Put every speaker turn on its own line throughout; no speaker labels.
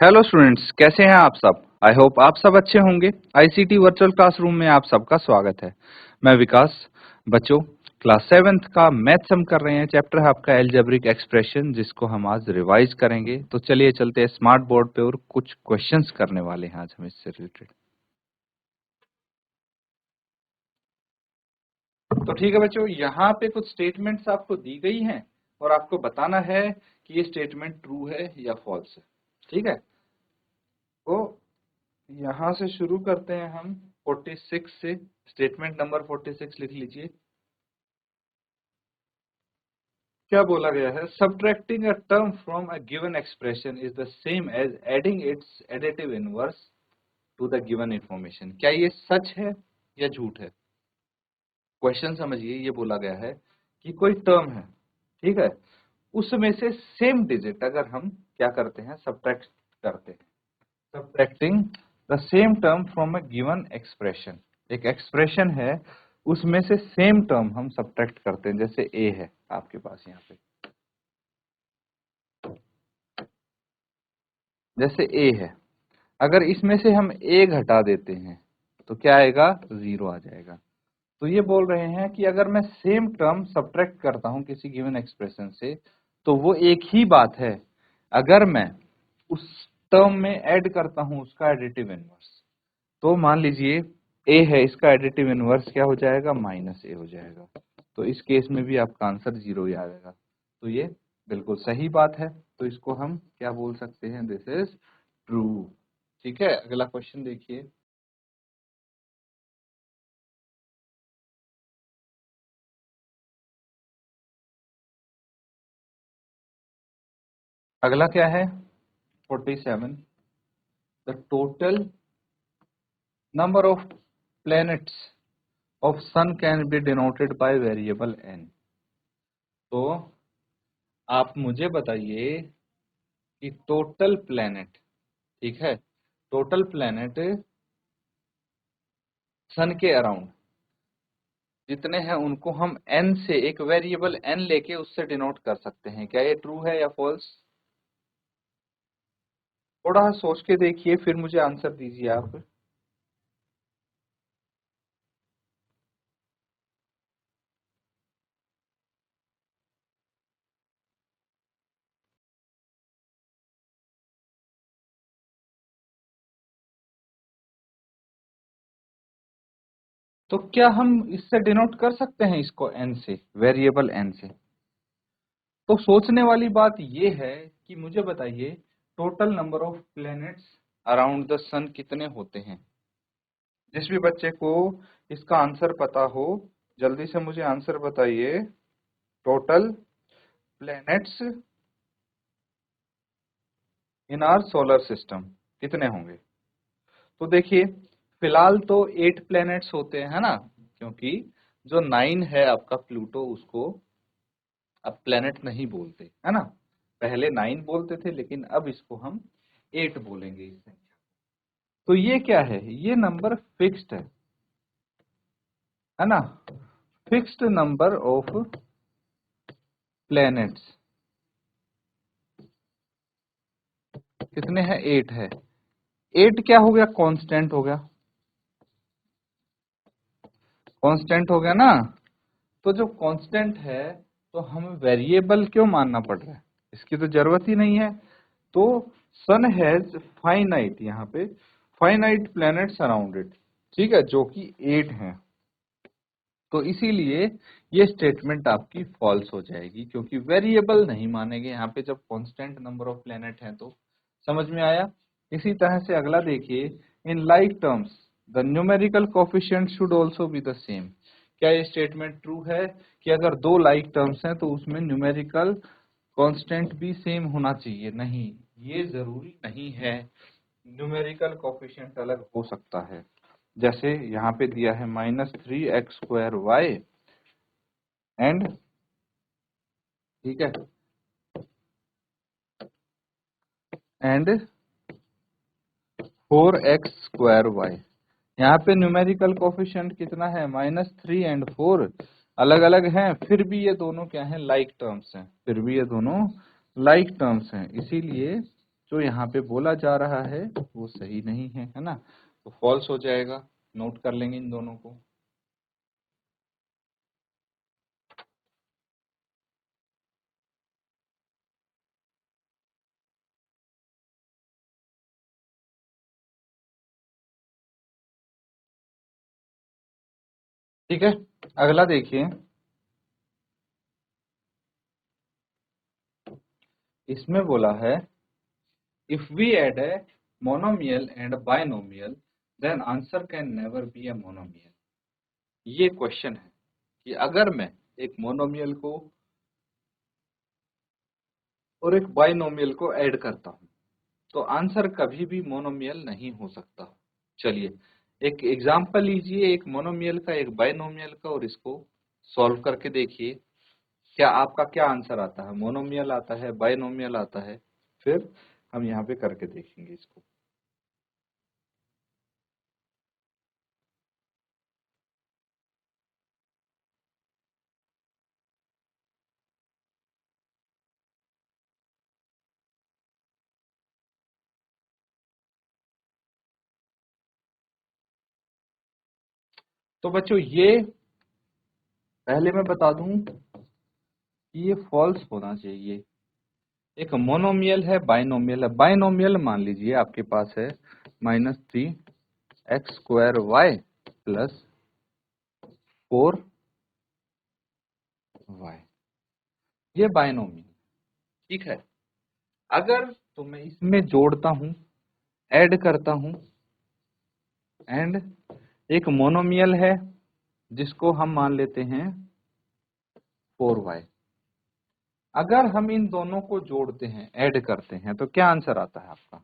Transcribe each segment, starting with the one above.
Hello students, कैसे हैं आप सब। आई होप आप सब अच्छे होंगे। आईसीटी वर्चुअल क्लासरूम में आप सबका स्वागत है। मैं विकास। बच्चों, क्लास 7th का मैथ्स हम कर रहे हैं। चैप्टर है आपका एल्जेब्रिक एक्सप्रेशन, जिसको हम आज रिवाइज करेंगे। तो चलिए चलते हैं स्मार्ट बोर्ड पे और कुछ क्वेश्चंस करने वाले हैं आज हम इससे रिलेटेड। तो ठीक है बच्चों, यहाँ पे कुछ स्टेटमेंट्स आपको दी गई हैं और आपको बताना है कि ये स्टेटमेंट ट्रू है या फॉल्स है। ठीक है, तो यहां से शुरू करते हैं हम 46 से। स्टेटमेंट नंबर 46 लिख लीजिए। क्या बोला गया है? Subtracting a term from a given expression is the same as adding its additive inverse to the given information. क्या ये सच है या झूठ है? क्वेश्चन समझिए। ये बोला गया है कि कोई टर्म है, ठीक है, उसमें से सेम डिजिट अगर हम क्या करते हैं, सब्ट्रैक्ट करते हैं। Subtracting the same term from a given expression. एक एक्सप्रेशन है, उसमें से सेम टर्म हम सब्ट्रैक्ट करते हैं। जैसे ए है आपके पास यहाँ पे, जैसे ए है, अगर इसमें से हम ए घटा देते हैं तो क्या आएगा? 0 आ जाएगा। तो ये बोल रहे हैं कि अगर मैं सेम टर्म सब्ट्रैक्ट करता हूं किसी गिवन एक्सप्रेशन से तो वो एक ही बात है अगर मैं उस टर्म में ऐड करता हूं उसका एडिटिव इनवर्स। तो मान लीजिए ए है, इसका एडिटिव इनवर्स क्या हो जाएगा? माइनस ए हो जाएगा। तो इस केस में भी आपका आंसर 0 ही आएगा। तो ये बिल्कुल सही बात है। तो इसको हम क्या बोल सकते हैं? This is true. ठीक है, अगला क्वेश्चन देखिए। अगला क्या है? 47। The total number of planets of sun can be denoted by variable n. तो आप मुझे बताइए कि टोटल प्लैनेट, ठीक है, टोटल प्लैनेट सन के अराउंड जितने हैं उनको हम n से, एक वेरिएबल n लेके उससे डिनोट कर सकते हैं। क्या ये ट्रू है या फॉल्स? थोड़ा सोच के देखिए, फिर मुझे आंसर दीजिए आप। तो क्या हम इससे डिनोट कर सकते हैं इसको n से, वेरिएबल n से? तो सोचने वाली बात ये है कि मुझे बताइए total number of planets around the sun कितने होते हैं। जिस भी बच्चे को इसका आंसर पता हो जल्दी से मुझे आंसर बताइए। Total planets in our solar system कितने होंगे? तो देखिए, फिलहाल तो 8 प्लैनेट्स होते हैं, है ना, क्योंकि जो 9 है आपका प्लूटो, उसको अब प्लैनेट नहीं बोलते, है ना। पहले 9 बोलते थे, लेकिन अब इसको हम 8 बोलेंगे इस संख्या। तो ये क्या है? ये नंबर फिक्स्ड है ना। फिक्स्ड नंबर ऑफ प्लैनेट्स कितने हैं? 8 है। 8 क्या हो गया? कांस्टेंट हो गया। कांस्टेंट हो गया ना। तो जो कांस्टेंट है तो हमें वेरिएबल क्यों मानना पड़ रहा है? इसकी तो जरूरत ही नहीं है। तो सन हैज फाइनाइट, यहाँ पे फाइनाइट प्लैनेट्स अराउंड इट, ठीक है, जो कि 8 हैं। तो इसीलिए ये स्टेटमेंट आपकी फॉल्स हो जाएगी, क्योंकि वेरिएबल नहीं मानेंगे यहाँ पे जब कांस्टेंट नंबर ऑफ प्लैनेट हैं। तो समझ में आया? इसी तरह से अगला देखिए। In like terms the numerical coefficient should also be the same. क्या ये स्टेटमेंट ट्रू है कि अगर दो लाइक टर्म्स हैं तो उसमें न्यूमेरिकल कांस्टेंट भी सेम होना चाहिए? नहीं, ये जरूरी नहीं है। न्यूमेरिकल कोफिशिएंट अलग हो सकता है। जैसे यहाँ पे दिया है -3x² एंड, ठीक है, एंड 4x²। यहाँ पे न्यूमेरिकल कोफिशिएंट कितना है? -3 एंड 4 अलग अलग हैं, फिर भी ये दोनों क्या हैं? लाइक टर्म्स हैं। फिर भी ये दोनों लाइक टर्म्स हैं। इसीलिए जो यहाँ पे बोला जा रहा है वो सही नहीं है ना, तो फॉल्स हो जाएगा। नोट कर लेंगे इन दोनों को। ठीक है, अगला देखिए। इसमें बोला है if we add a monomial and binomial then answer can never be a monomial. ये क्वेश्चन है कि अगर मैं एक मोनोमियल को और एक बाइनोमियल को ऐड करता हूं तो आंसर कभी भी मोनोमियल नहीं हो सकता। चलिए एक एग्जांपल लीजिए, एक मोनोमियल का एक बाइनोमियल का, और इसको सॉल्व करके देखिए क्या आपका क्या आंसर आता है, मोनोमियल आता है, बाइनोमियल आता है। फिर हम यहाँ पे करके देखेंगे इसको। तो बच्चों ये पहले मैं बता दूं कि ये फॉल्स होना चाहिए। एक मोनोमियल है, बाइनोमियल है। बाइनोमियल मान लीजिए आपके पास है -3x² प्लस 4y, ये बाइनोमियल। ठीक है, अगर तो मैं इसमें जोड़ता हूं, ऐड करता हूं, एंड एक मोनोमियल है जिसको हम मान लेते हैं 4y। अगर हम इन दोनों को जोड़ते हैं, ऐड करते हैं, तो क्या आंसर आता है आपका,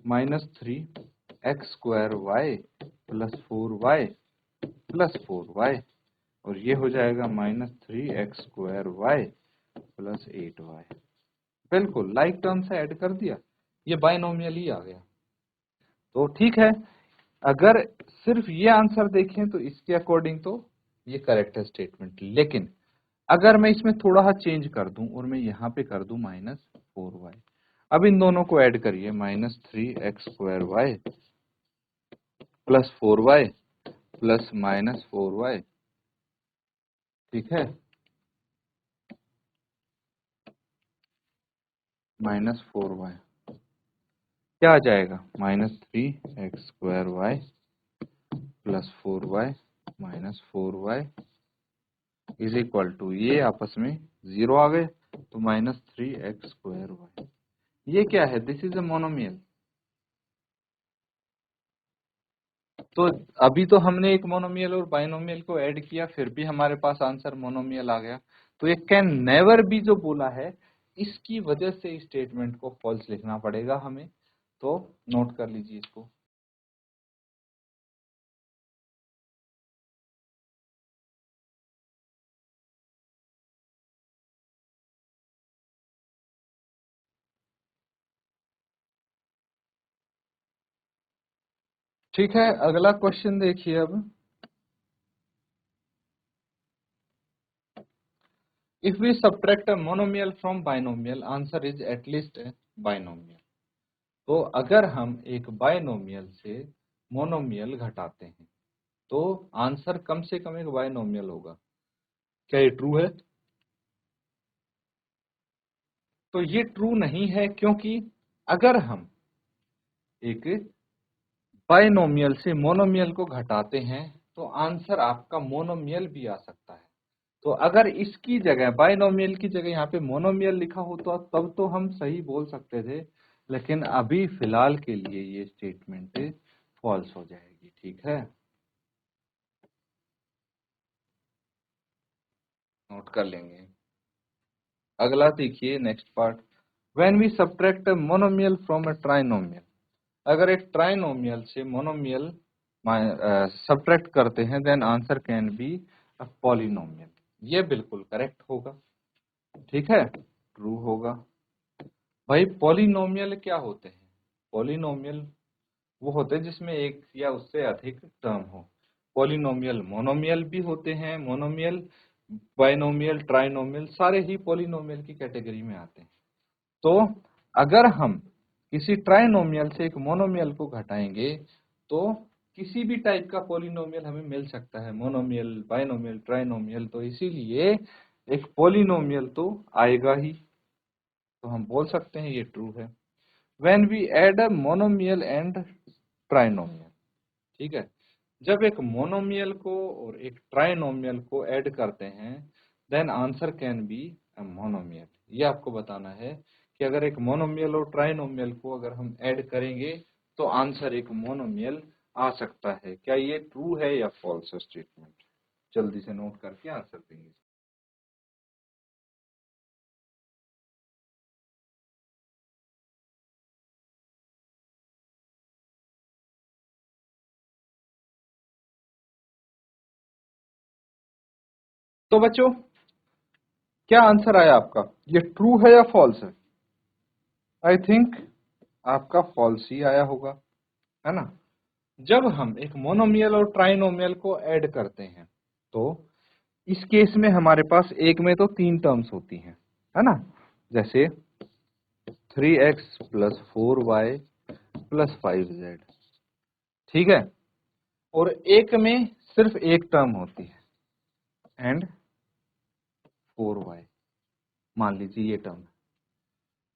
-3x² plus 4y plus 4y, और ये हो जाएगा -3x² प्लस 8y। बिल्कुल लाइक टर्म से ऐड कर दिया, ये बाइनोमियल ही आ गया। तो ठीक है, अगर सिर्फ ये आंसर देखें तो इसके अकॉर्डिंग तो ये करेक्ट है स्टेटमेंट। लेकिन अगर मैं इसमें थोड़ा सा चेंज कर दूं और मैं यहाँ पे कर दूं -4y, अब इन दोनों को ऐड करिए, -3x² plus 4y plus -4y। ठीक है, -4y क्या आ जाएगा, -3x² plus 4y minus 4y is equal to, ये आपस में 0 आ गए, तो -3x²y। ये क्या है, दिस इज अ मोनोमियल। तो अभी तो हमने एक मोनोमियल और बाइनोमियल को ऐड किया, फिर भी हमारे पास आंसर मोनोमियल आ गया। तो ये कैन नेवर बी जो बोला है, इसकी वजह से स्टेटमेंट को फॉल्स लिखना पड़ेगा हमें। तो नोट कर लीजिए इसको। ठीक है, अगला क्वेश्चन देखिए अब। If we subtract a monomial from binomial answer is at least a binomial. तो अगर हम एक बाइनोमियल से मोनोमियल घटाते हैं तो आंसर कम से कम एक बाइनोमियल होगा। क्या ये ट्रू है? तो ये ट्रू नहीं है, क्योंकि अगर हम एक बाइनोमियल से मोनोमियल को घटाते हैं तो आंसर आपका मोनोमियल भी आ सकता है। तो अगर इसकी जगह, बाइनोमियल की जगह यहाँ पे मोनोमियल लिखा होता तब तो हम सही बोल सकते थे, लेकिन अभी फिलहाल के लिए ये स्टेटमेंट फॉल्स हो जाएगी। ठीक है, नोट कर लेंगे। अगला देखिए, next part. When we subtract a monomial from a trinomial, अगर एक ट्राइनोमियल से मोनोमियल सब्ट्रैक्ट करते हैं then answer can be a polynomial. ये बिल्कुल करेक्ट होगा। ठीक है, ट्रू होगा। भाई पॉलिनोमियल क्या होते हैं? पॉलिनोमियल वो होते हैं जिसमें एक या उससे अधिक टर्म हो। पॉलिनोमियल मोनोमियल भी होते हैं, मोनोमियल, बाइनोमियल, ट्राइनोमियल, सारे ही पॉलिनोमियल की कैटेगरी में आते हैं। तो अगर हम किसी ट्राइनोमियल से एक मोनोमियल को घटाएंगे तो किसी भी टाइप का पॉलिनोमियल हमें मिल सकता है, मोनोमियल, बाइनोमियल, ट्राइनोमियल, तो इसीलिए एक पॉलिनोमियल तो आएगा ही, तो हम बोल सकते हैं ये ट्रू है। When we add a monomial and trinomial, ठीक है, जब एक मोनोमियल को और एक ट्राइनोमियल को ऐड करते हैं then answer can be a monomial. ये आपको बताना है कि अगर एक मोनोमियल और ट्राइनोमियल को अगर हम ऐड करेंगे तो आंसर एक मोनोमियल आ सकता है। क्या ये ट्रू है या फॉल्स स्टेटमेंट? जल्दी से नोट करके आंसर देंगे। तो बच्चों क्या आंसर आया आपका? ये ट्रू है या फॉल्स है? आई थिंक आपका फॉल्स ही आया होगा, है ना। जब हम एक मोनोमियल और ट्राइनोमियल को ऐड करते हैं तो इस केस में हमारे पास एक में तो 3 टर्म्स होती हैं, है ना, जैसे 3x plus 4y plus 5z, ठीक है, और एक में सिर्फ एक टर्म होती है एंड 4y, मान लीजिए ये टर्म।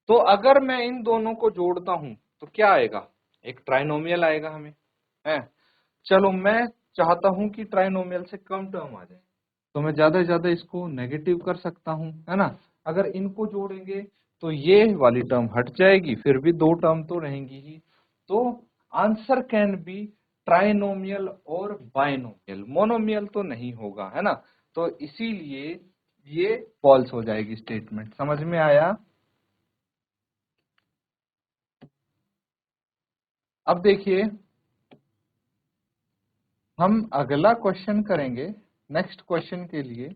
तो अगर मैं इन दोनों को जोड़ता हूं तो क्या आएगा? एक ट्राइनोमियल आएगा हमें, है। चलो मैं चाहता हूं कि ट्राइनोमियल से कम टर्म आ जाए, तो मैं ज्यादा से ज्यादा इसको नेगेटिव कर सकता हूं, है ना। अगर इनको जोड़ेंगे तो ये वाली टर्म हट जाएगी, फिर भी 2 टर्म तो रहेंगी ही। तो आंसर कैन बी ट्राइनोमियल और बाइनोमियल, मोनोमियल तो नहीं होगा, है ना। तो इसीलिए ये फॉल्स हो जाएगी स्टेटमेंट। समझ में आया? अब देखिए हम अगला क्वेश्चन करेंगे। नेक्स्ट क्वेश्चन के लिए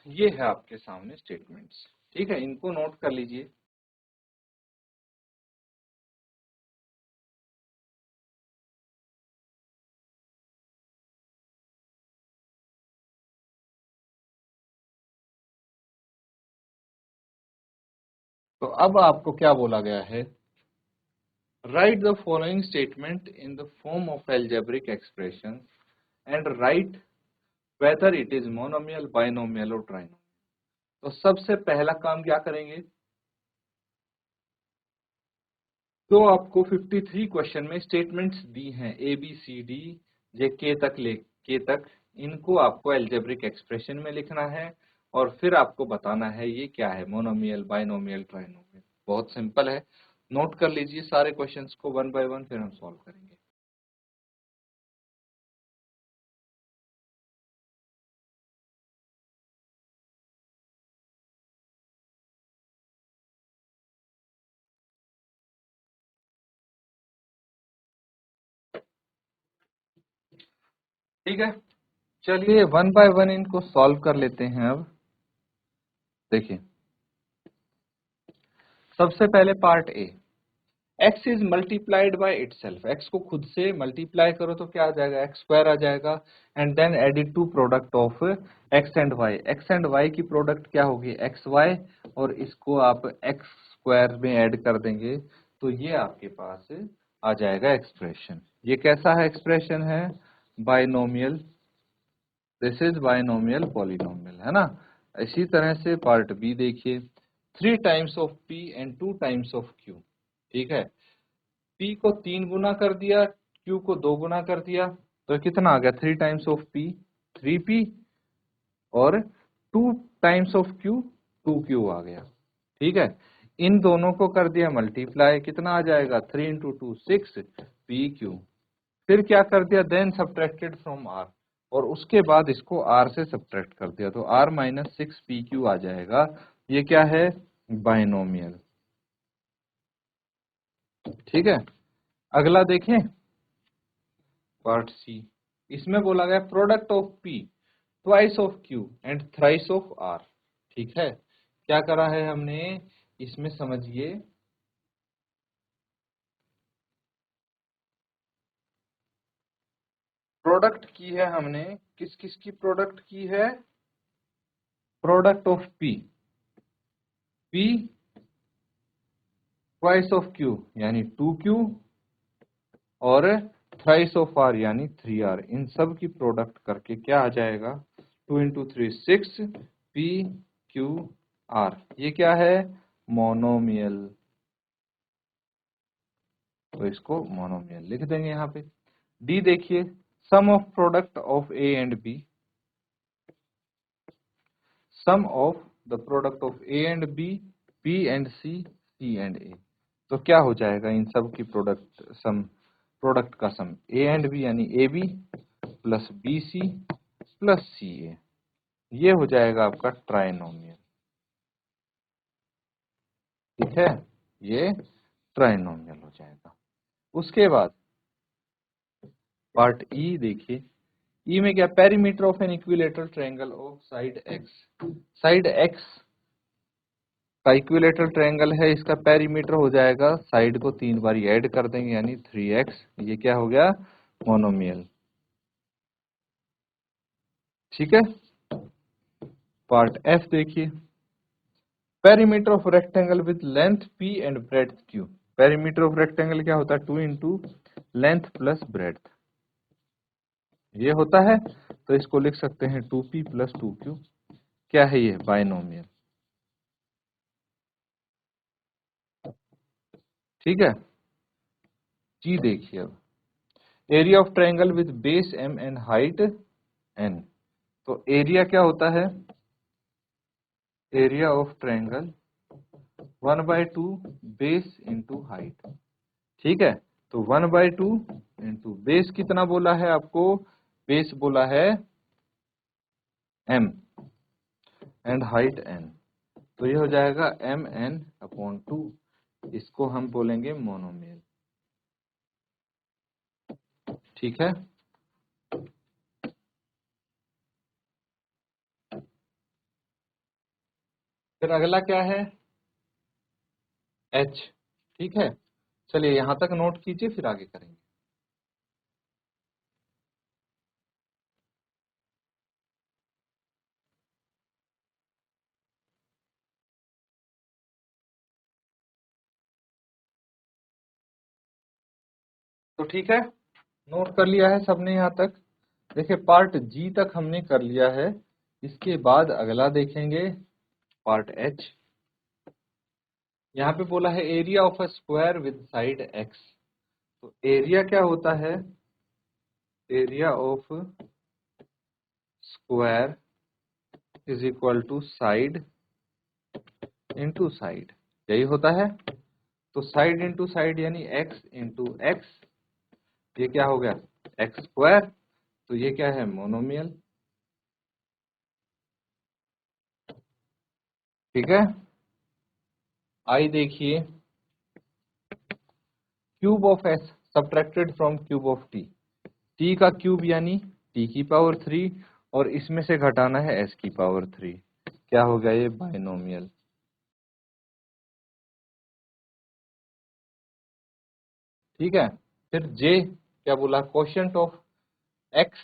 ये है आपके सामने स्टेटमेंट्स, ठीक है, इनको नोट कर लीजिए। तो अब आपको क्या बोला गया है? Right the following statement in the form of algebraic expression and right whether it is monomial, binomial और ट्राइनोमियल। तो सबसे पहला काम क्या करेंगे? तो आपको 53 क्वेश्चन में स्टेटमेंट्स दी हैं A B C D J के तक, इनको आपको एल्जेब्रिक एक्सप्रेशन में लिखना है और फिर आपको बताना है ये क्या है, मोनोमियल, बाइनोमियल, ट्राइनोमियल। बहुत सिंपल है, नोट कर लीजिए सारे क्वेश्चंस को वन बाय वन, फिर हम सॉल्व करेंगे। ठीक है, चलिए वन बाय वन इनको सॉल्व कर लेते हैं। अब देखिए सबसे पहले part A, x is multiplied by itself, x को खुद से मल्टीप्लाई करो तो क्या आ जाएगा? एक्स स्क्वायर आ जाएगा, and then added to product of x and y। x and y की प्रोडक्ट क्या होगी? एक्स वाई, और इसको आप एक्स स्क्वायर में ऐड कर देंगे तो ये आपके पास आ जाएगा एक्सप्रेशन। ये कैसा है एक्सप्रेशन? है binomial, this is binomial polynomial, है ना। इसी तरह से पार्ट बी देखिए, 3 times of p and 2 times of q, ठीक है। p को 3 गुना कर दिया, q को 2 गुना कर दिया, तो कितना आ गया? 3 टाइम्स ऑफ p 3p, और 2 टाइम्स ऑफ q 2q आ गया, ठीक है। इन दोनों को कर दिया मल्टीप्लाई, कितना आ जाएगा? 3 इंटू 2 6 pq। फिर क्या कर दिया? देन सब्ट्रैक्टेड फ्रॉम r, और उसके बाद इसको r से सब्ट्रैक्ट कर दिया तो r माइनस 6 pq आ जाएगा। ये क्या है? बाइनोमियल, ठीक है। अगला देखें पार्ट सी, इसमें बोला गया product of p twice of q and thrice of r, ठीक है। क्या करा है हमने इसमें? समझिए, प्रोडक्ट की है हमने, किस किस की प्रोडक्ट की है? Product of p, p twice of Q यानी 2q और थ्राइस ऑफ r यानी 3r, इन सब की प्रोडक्ट करके क्या आ जाएगा 2 इंटू 3 6 p q r। ये क्या है मोनोमियल, तो इसको मोनोमियल लिख देंगे यहाँ पे। डी देखिए sum of product of A and B, sum of the product of A and B, B and C, C and A. तो क्या हो जाएगा इन सब की प्रोडक्ट सम, प्रोडक्ट का सम ए एंड बी यानी A B plus B C plus C A, ये हो जाएगा आपका ट्राइनोमियल। ठीक है, ये ट्राइनोमियल हो जाएगा। उसके बाद पार्ट ई देखिए, ई में क्या perimeter of an equilateral triangle of side x, side x का इक्विलेटरल ट्रायंगल है, इसका पेरीमीटर हो जाएगा, साइड को 3 बार ऐड कर देंगे यानी 3x, ये क्या हो गया मोनोमियल। ठीक है, पार्ट एफ देखिए, perimeter of rectangle with length p and breadth q। Perimeter of rectangle क्या होता है 2 इंटू लेंथ प्लस ब्रेड्थ, ये होता है, तो इसको लिख सकते हैं 2p प्लस 2q। क्या है ये बाइनोमियल। ठीक है, जी देखिए अब area of triangle with base m and height n। तो एरिया क्या होता है, area of triangle 1/2 base into height. ठीक है, तो 1/2 इंटू बेस कितना बोला है आपको, बेस बोला है m एंड हाइट n, तो ये हो जाएगा mn/2, इसको हम बोलेंगे मोनोमियल। ठीक है, फिर अगला क्या है h। ठीक है, चलिए यहां तक नोट कीजिए फिर आगे करेंगे। तो ठीक है, नोट कर लिया है सबने यहाँ तक। देखिए पार्ट जी तक हमने कर लिया है, इसके बाद अगला देखेंगे पार्ट एच। यहाँ पे बोला है area of a square with side x. तो एरिया क्या होता है, area of square is equal to side into side, यही होता है। तो साइड इंटू साइड यानी एक्स इंटू एक्स, ये क्या हो गया एक्स स्क्वायर, तो ये क्या है मोनोमियल। ठीक है, आई देखिए cube of S subtracted from cube of T, T का क्यूब यानी टी की पावर 3 और इसमें से घटाना है एस की पावर 3, क्या हो गया ये बाइनोमियल। ठीक है, फिर जे क्या बोला quotient of x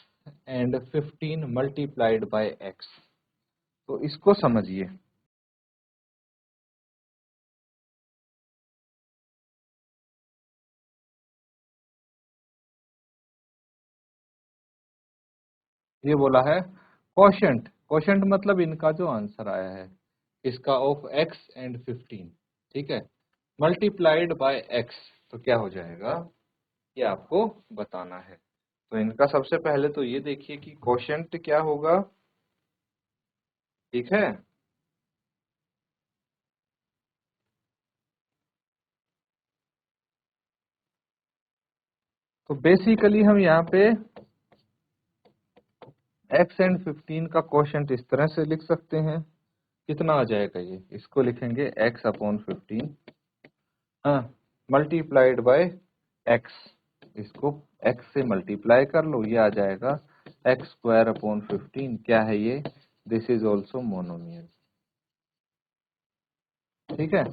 and 15 multiplied by x, तो इसको समझिए। ये बोला है कोशेंट, कोशेंट मतलब इनका जो आंसर आया है इसका ऑफ एक्स एंड 15, ठीक है, मल्टीप्लाइड बाय एक्स, तो क्या हो जाएगा ये आपको बताना है। तो इनका सबसे पहले तो ये देखिए कि कोशेंट क्या होगा। ठीक है, तो बेसिकली हम यहाँ पे x एंड 15 का कोशेंट इस तरह से लिख सकते हैं, कितना आ जाएगा ये, इसको लिखेंगे x/15 हाँ मल्टीप्लाइड बाय x, इसको x से मल्टीप्लाई कर लो, ये आ जाएगा x² क्या है ये, दिस इज ऑल्सो मोनोमियल। ठीक है,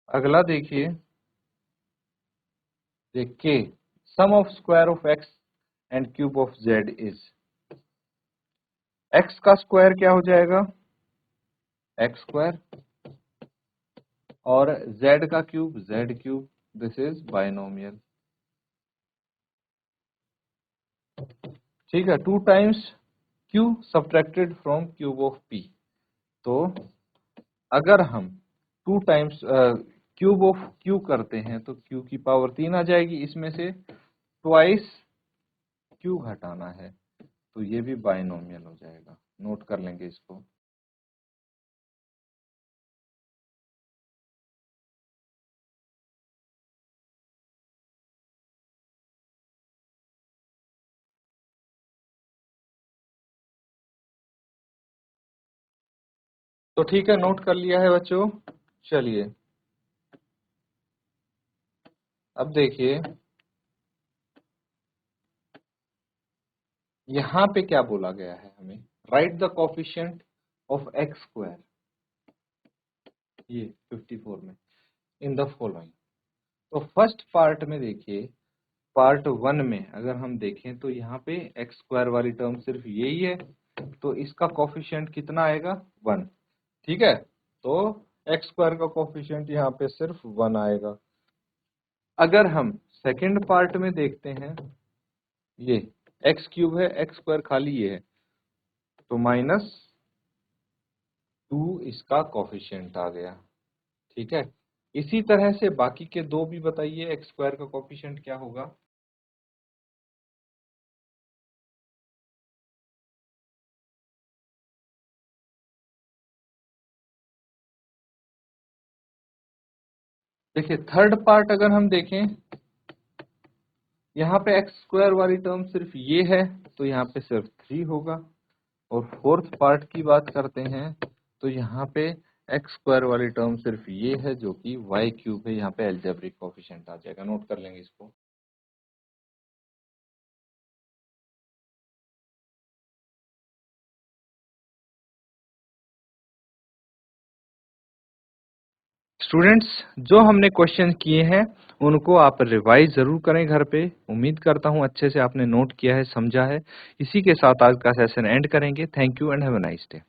अगला देखिए, के sum of square of x and cube of z is, x का स्क्वायर क्या हो जाएगा, x स्क्वायर, और z का cube z cube, this is binomial. ठीक है, 2 times q subtracted from cube of p। तो अगर हम 2 टाइम्स क्यूब ऑफ q करते हैं तो q की पावर 3 आ जाएगी, इसमें से ट्वाइस q घटाना है, तो ये भी बाइनोमियल हो जाएगा। नोट कर लेंगे इसको। तो ठीक है, नोट कर लिया है बच्चों। चलिए अब देखिए यहाँ पे क्या बोला गया है हमें, right the coefficient of x square, ये 54 में, इन द फॉलोइंग। तो फर्स्ट पार्ट में देखिए, पार्ट 1 में अगर हम देखें तो यहाँ पे एक्स स्क्वायर वाली टर्म सिर्फ यही है, तो इसका कोफिशिएंट कितना आएगा, 1। ठीक है, तो एक्स स्क्वायर का कोफिशिएंट यहाँ पे सिर्फ 1 आएगा। अगर हम सेकंड पार्ट में देखते हैं, ये एक्स क्यूब है, एक्स स्क्वायर खाली ये है, तो -2 इसका कोफिशिएंट आ गया। ठीक है, इसी तरह से बाकी के दो भी बताइए, एक्स स्क्वायर का कोफिशिएंट क्या होगा। देखिए थर्ड पार्ट अगर हम देखें, यहाँ पे एक्स स्क्वायर वाली टर्म सिर्फ ये है, तो यहाँ पे सिर्फ 3 होगा। और फोर्थ पार्ट की बात करते हैं तो यहाँ पे एक्स स्क्वायर वाली टर्म सिर्फ ये है जो कि वाई क्यूब है, यहाँ पे एल्जेब्रिक कोफिशिएंट आ जाएगा। नोट कर लेंगे इसको। स्टूडेंट्स, जो हमने क्वेश्चन किए हैं उनको आप रिवाइज जरूर करें घर पे। उम्मीद करता हूँ अच्छे से आपने नोट किया है, समझा है। इसी के साथ आज का सेशन एंड करेंगे। Thank you and have a nice day.